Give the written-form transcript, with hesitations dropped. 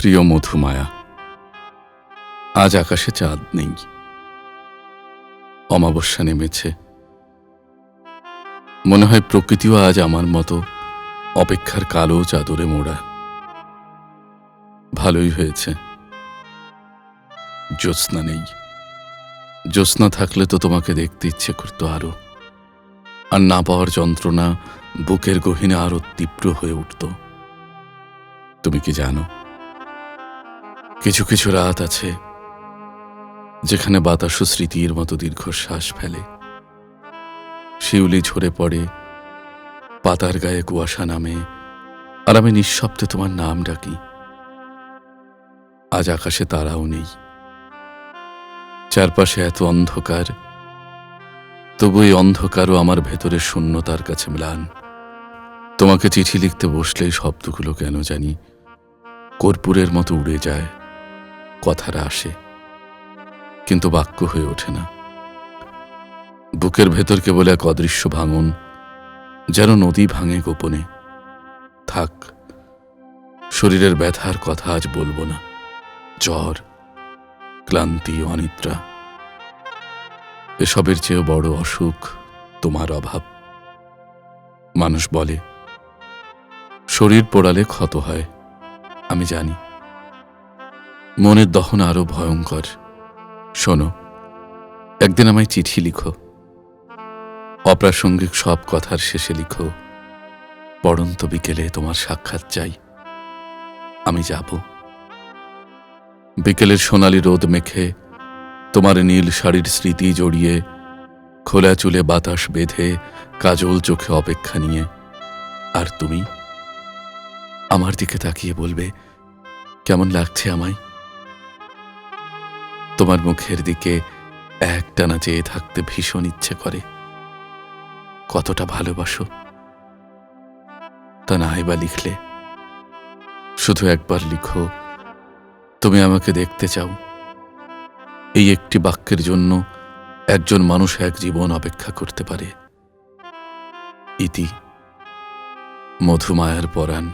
প্রিয় মধুমায়া, আজ আকাশে চাঁদ নেই, অমাবস্যা নেমেছে। মনে হয় প্রকৃতিও আজ আমার মতো অপেক্ষার কালো চাদরে মোড়া। ভালোই হয়েছে, জ্যোৎস্না নেই। জ্যোৎস্না থাকলে তো তোমাকে দেখতে ইচ্ছে করতো আরো, আর না পাওয়ার যন্ত্রণা বুকের গহীনে আরো তীব্র হয়ে উঠত। তুমি কি জানো, কিছু কিছু রাত আছে যেখানে বাতাসও স্মৃতির মতো দীর্ঘশ্বাস ফেলে, শিউলি ঝরে পড়ে, পাতার গায়ে কুয়াশা নামে, আর আমি নিঃশব্দে তোমার নাম ডাকি। আজ আকাশে তারাও নেই, চারপাশে এত অন্ধকার, তবু এই অন্ধকারও আমার ভেতরের শূন্যতার কাছে ম্লান। তোমাকে চিঠি লিখতে বসলেই শব্দগুলো কেন জানি কর্পূরের মতো উড়ে যায়। কথাটা আসে, কিন্তু বাক্য হয়ে ওঠে না। বুকের ভেতর কেবল এক অদৃশ্য ভাঙন, যেন নদী ভাঙে গোপনে। থাক, শরীরের ব্যথার কথা আজ বলবো না। জ্বর, ক্লান্তি, অনিদ্রা, এসবের চেয়েও বড় অসুখ তোমার অভাব। মানুষ বলে শরীর পোড়ালে ক্ষত হয়, আমি জানি। মনের দহন আরো ভয়ঙ্কর। শোনো, একদিন আমায় চিঠি লিখো, অপ্রাসঙ্গিক সব কথার শেষে লিখো, পড়ন্ত বিকেলে তোমার সাক্ষাৎ চাই। আমি যাব। বিকেলের সোনালি রোদ মেখে, তোমার নীল শাড়ির স্মৃতি জড়িয়ে, খোলা চুলে বাতাস বেঁধে, কাজল চোখে অপেক্ষা নিয়ে। আর তুমি আমার দিকে তাকিয়ে বলবে, কেমন লাগছে আমায়? তোমার মুখের দিকে একটানা চেয়ে থাকতে ভীষণ ইচ্ছে করে। কতটা ভালোবাসো তা নাই বা লিখলে, শুধু একবার লিখো, তুমি আমাকে দেখতে চাও। এই একটি বাক্যের জন্য একজন মানুষ এক জীবন অপেক্ষা করতে পারে। ইতি, মধুমায়ার পরাণ।